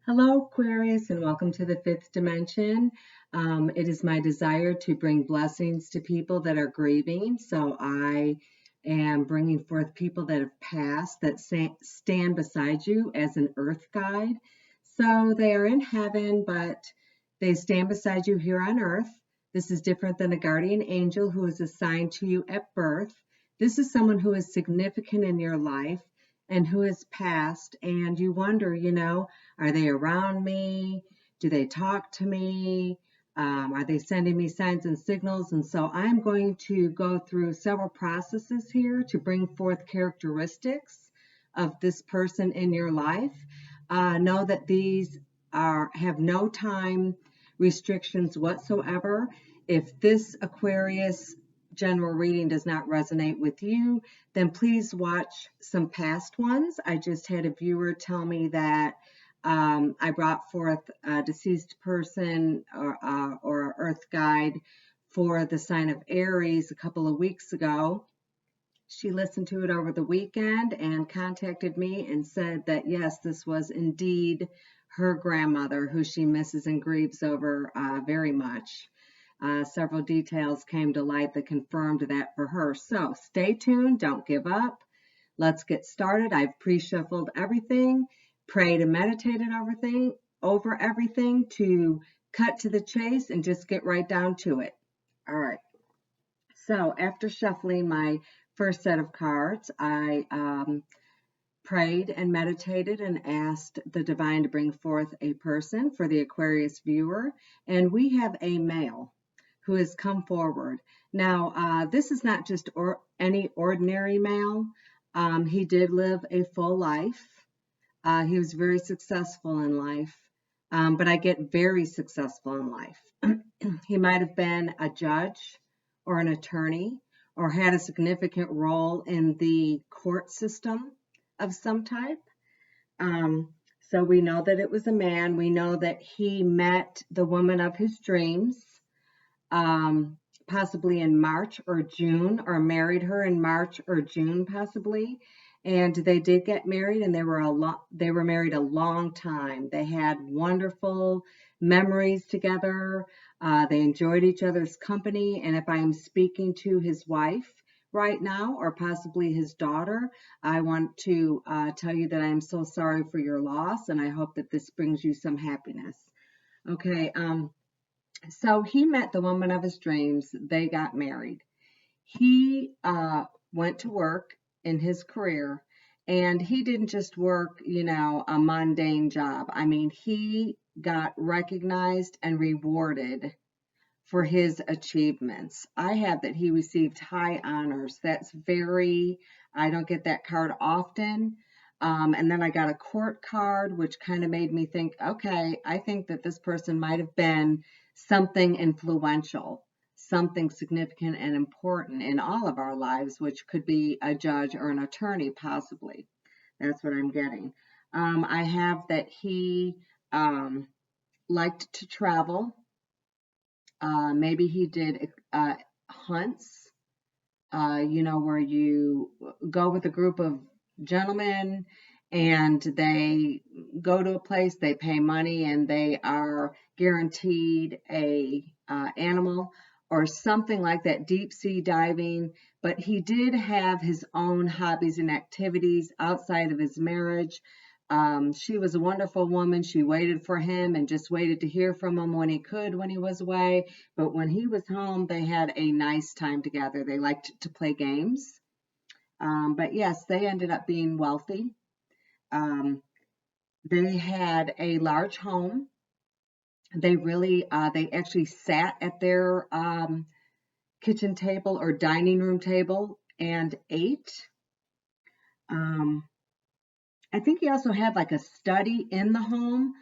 Hello, Aquarius, and welcome to the fifth dimension. It is my desire to bring blessings to people that are grieving. So I am bringing forth people that have passed that stand beside you as an earth guide. So they are in heaven, but they stand beside you here on earth. This is different than a guardian angel who is assigned to you at birth. This is someone who is significant in your life and who has passed, and you wonder, are they around me? Do they talk to me? Are they sending me signs and signals? And so I'm going to go through several processes here to bring forth characteristics of this person in your life. Know that these have no time restrictions whatsoever. If this Aquarius general reading does not resonate with you, then please watch some past ones. I just had a viewer tell me that I brought forth a deceased person or earth guide for the sign of Aries a couple of weeks ago. She listened to it over the weekend and contacted me and said that yes, this was indeed her grandmother who she misses and grieves over very much. Several details came to light that confirmed that for her. So stay tuned, don't give up. Let's get started. I've pre-shuffled everything, prayed and meditated over everything to cut to the chase and just get right down to it. All right. So after shuffling my first set of cards, I prayed and meditated and asked the divine to bring forth a person for the Aquarius viewer. And we have a male who has come forward. Now, this is not just any ordinary male. He did live a full life. He was very successful in life, but I get very successful in life. He might have been a judge or an attorney or had a significant role in the court system of some type. So we know that it was a man. We know that he met the woman of his dreams, possibly in March or June, or married her in March or June, possibly. And they did get married, and they were married a long time. They had wonderful memories together. They enjoyed each other's company. And if I am speaking to his wife right now, or possibly his daughter, I want to tell you that I am so sorry for your loss, and I hope that this brings you some happiness. Okay. So he met the woman of his dreams. They got married. He went to work in his career, and he didn't just work, a mundane job. I mean, he got recognized and rewarded for his achievements. I have that he received high honors. I don't get that card often. And then I got a court card, which kind of made me think, okay, I think that this person might have been something influential, something significant and important in all of our lives, which could be a judge or an attorney, possibly. That's what I'm getting. I have that he liked to travel. Maybe he did hunts, where you go with a group of gentlemen and they go to a place, they pay money, and they are guaranteed a animal or something like that, deep sea diving. But he did have his own hobbies and activities outside of his marriage. She was a wonderful woman. She waited for him and just waited to hear from him when he could, when he was away. But when he was home, they had a nice time together. They liked to play games. But yes, they ended up being wealthy. They had a large home. They actually sat at their kitchen table or dining room table and ate. I think he also had like a study in the home,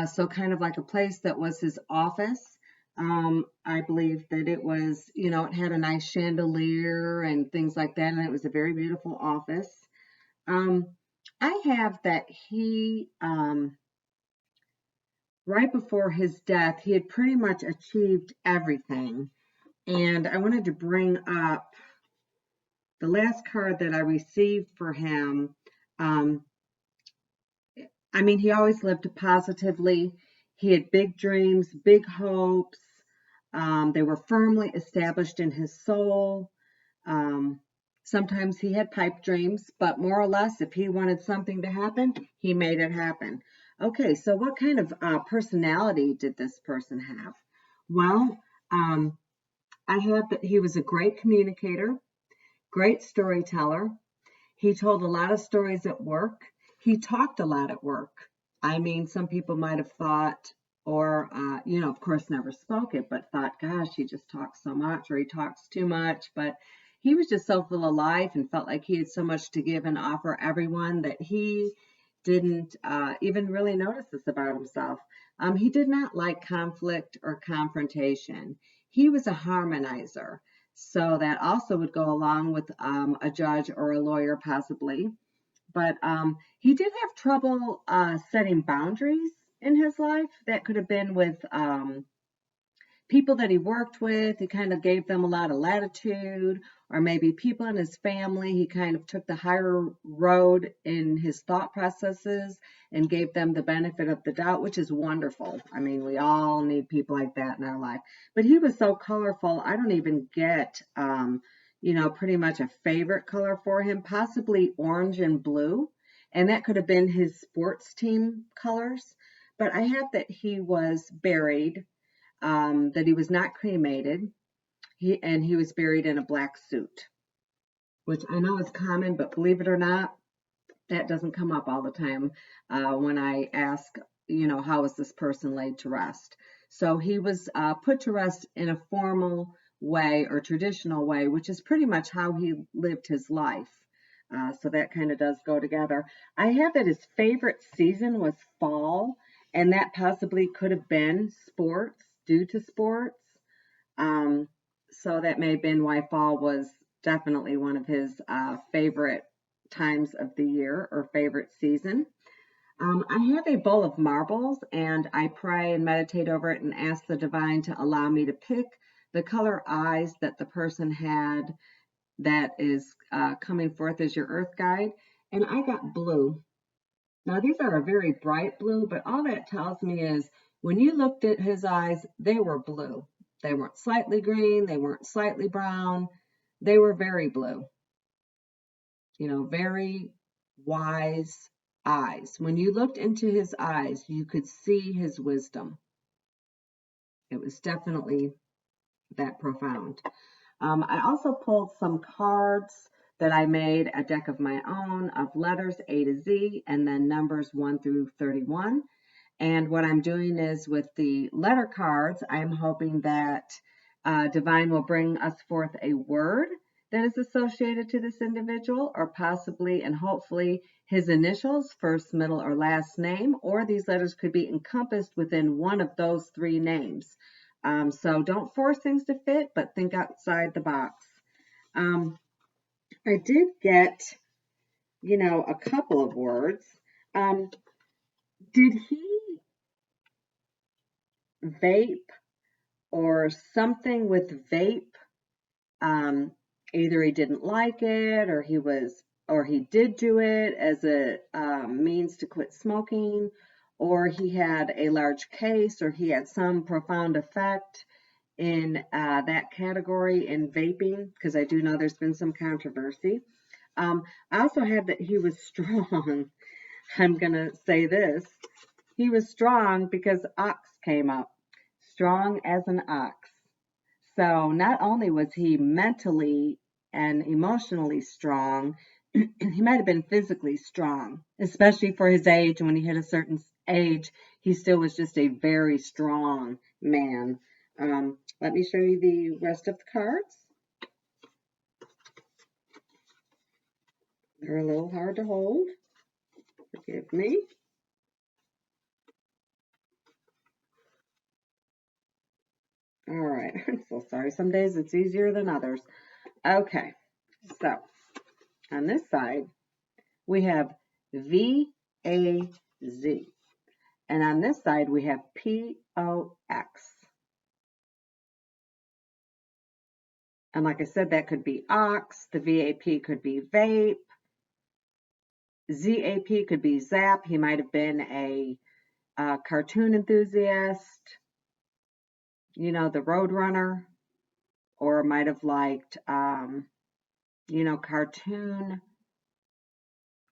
so kind of like a place that was his office. I believe that it was, it had a nice chandelier and things like that, and it was a very beautiful office. I have that he, right before his death, he had pretty much achieved everything. And I wanted to bring up the last card that I received for him. I mean, he always lived positively. He had big dreams, big hopes. They were firmly established in his soul. Um, Sometimes he had pipe dreams, but more or less, if he wanted something to happen, he made it happen. Okay, so what kind of personality did this person have? Well, um, I have that he was a great communicator, great storyteller. He told a lot of stories at work. He talked a lot at work. I mean, some people might have thought, or, of course, never spoke it, but thought, gosh, he just talks so much or he talks too much. But he was just so full of life and felt like he had so much to give and offer everyone that he didn't even really notice this about himself. He did not like conflict or confrontation. He was a harmonizer. So that also would go along with a judge or a lawyer, possibly. But he did have trouble setting boundaries in his life. That could have been with people that he worked with. He kind of gave them a lot of latitude, or maybe people in his family. He kind of took the higher road in his thought processes and gave them the benefit of the doubt, which is wonderful. I mean, we all need people like that in our life. But he was so colorful. I don't even get, pretty much a favorite color for him, possibly orange and blue. And that could have been his sports team colors. But I have that he was buried, that he was not cremated. He was buried in a black suit, which I know is common, but believe it or not, that doesn't come up all the time when I ask, how was this person laid to rest? So he was put to rest in a formal way or traditional way, which is pretty much how he lived his life. So that kind of does go together. I have that his favorite season was fall, and that possibly could have been sports, due to sports. Um, so that may have been why fall was definitely one of his favorite times of the year or favorite season. I have a bowl of marbles and I pray and meditate over it and ask the divine to allow me to pick the color eyes that the person had that is coming forth as your earth guide. And I got blue. Now, these are a very bright blue, but all that tells me is when you looked at his eyes, they were blue. They weren't slightly green, they weren't slightly brown, they were very blue, very wise eyes. When you looked into his eyes, you could see his wisdom. It was definitely that profound. I also pulled some cards that I made a deck of my own of letters A to Z and then numbers 1 through 31. And what I'm doing is with the letter cards, I'm hoping that Divine will bring us forth a word that is associated to this individual, or possibly and hopefully his initials, first, middle, or last name, or these letters could be encompassed within one of those three names. So don't force things to fit, but think outside the box. I did get, a couple of words. Did he vape or something with vape? Um, Either he didn't like it, or he did do it as a means to quit smoking, or he had a large case, or he had some profound effect in that category in vaping, because I do know there's been some controversy. I also had that he was strong. I'm going to say this. He was strong because ox came up. Strong as an ox. So not only was he mentally and emotionally strong, he might have been physically strong, especially for his age. When he hit a certain age, he still was just a very strong man. Let me show you the rest of the cards. They're a little hard to hold. Forgive me. All right, I'm so sorry. Some days it's easier than others. Okay, so on this side, we have VAZ. And on this side, we have POX. And like I said, that could be ox. The VAP could be vape. ZAP could be Zap. He might have been a cartoon enthusiast, you know, the Roadrunner, or might have liked, you know, cartoon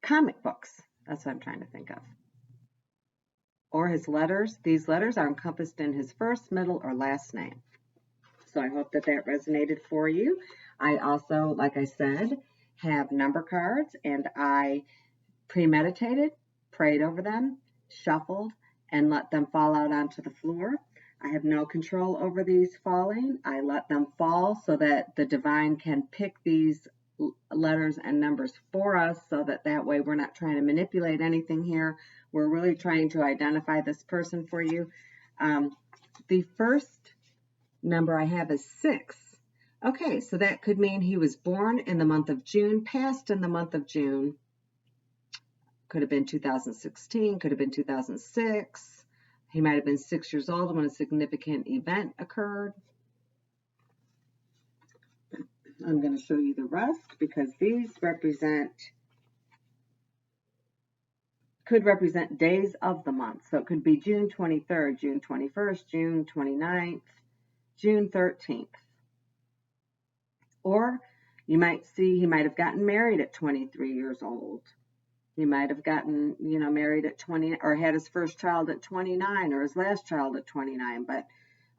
comic books. That's what I'm trying to think of. Or his letters. These letters are encompassed in his first, middle, or last name. So I hope that that resonated for you. I also, like I said, have number cards, and I premeditated, prayed over them, shuffled, and let them fall out onto the floor. I have no control over these falling. I let them fall so that the divine can pick these letters and numbers for us, so that that way we're not trying to manipulate anything here. We're really trying to identify this person for you. The first number I have is 6. Okay, so that could mean he was born in the month of June, passed in the month of June. Could have been 2016, could have been 2006. He might have been 6 years old when a significant event occurred. I'm going to show you the rest because these could represent days of the month. So it could be June 23rd, June 21st, June 29th, June 13th. Or you might see he might have gotten married at 23 years old. He might have gotten, you know, married at 20, or had his first child at 29, or his last child at 29. But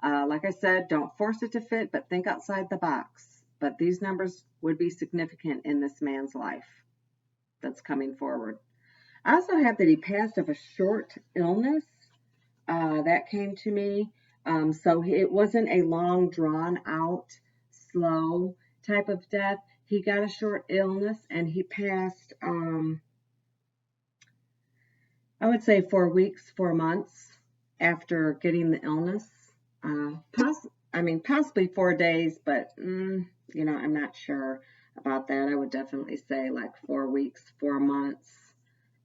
like I said, don't force it to fit, but think outside the box. But these numbers would be significant in this man's life that's coming forward. I also have that he passed of a short illness. That came to me. So it wasn't a long, drawn out, slow type of death. He got a short illness and he passed, I would say 4 weeks, 4 months after getting the illness. Possibly 4 days, but, you know, I'm not sure about that. I would definitely say like 4 weeks, 4 months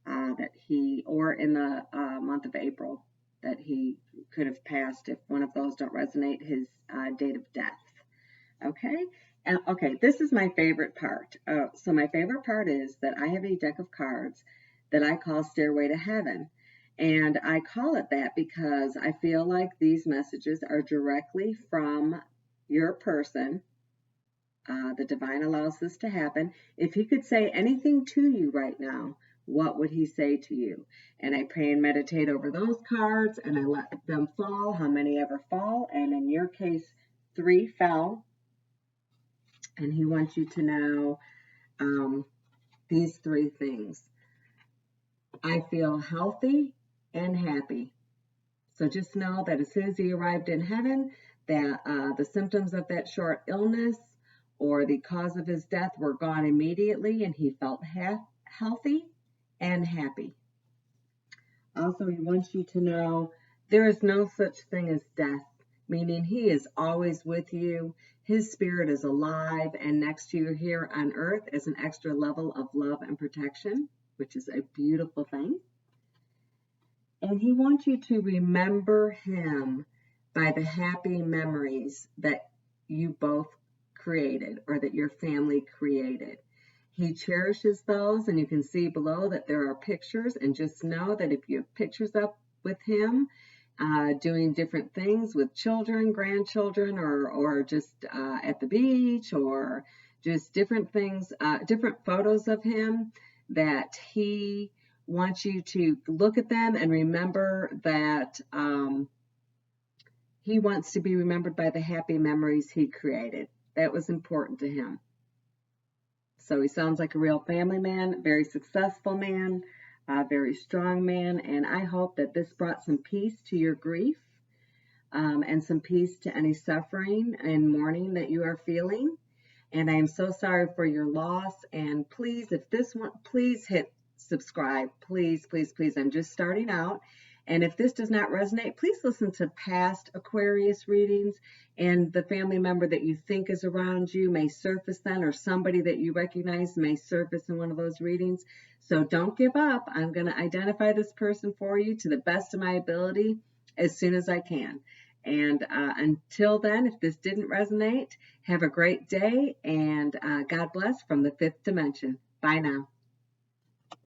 that he, or in the month of April, that he could have passed if one of those don't resonate, his date of death. Okay? And okay, this is my favorite part. So my favorite part is that I have a deck of cards that I call Stairway to Heaven. And I call it that because I feel like these messages are directly from your person. The divine allows this to happen. If he could say anything to you right now, what would he say to you? And I pray and meditate over those cards, and I let them fall, how many ever fall. And in your case, 3 fell. And he wants you to know these 3 things. I feel healthy and happy. So just know that as soon as he arrived in heaven, that the symptoms of that short illness or the cause of his death were gone immediately, and he felt healthy and happy. Also, he wants you to know there is no such thing as death, meaning he is always with you. His spirit is alive and next to you here on earth as an extra level of love and protection, which is a beautiful thing. And he wants you to remember him by the happy memories that you both created or that your family created. He cherishes those, and you can see below that there are pictures, and just know that if you have pictures up with him doing different things with children, grandchildren, or just at the beach, or just different things, different photos of him, that he wants you to look at them and remember that he wants to be remembered by the happy memories he created. That was important to him. So he sounds like a real family man, very successful man, very strong man, and I hope that this brought some peace to your grief and some peace to any suffering and mourning that you are feeling. And I am so sorry for your loss, and please, if this one, please hit subscribe. Please, please, please. I'm just starting out. And if this does not resonate, please listen to past Aquarius readings, and the family member that you think is around you may surface then, or somebody that you recognize may surface in one of those readings. So don't give up. I'm going to identify this person for you to the best of my ability as soon as I can. And until then, if this didn't resonate, have a great day, and God bless from the 5th dimension. Bye now.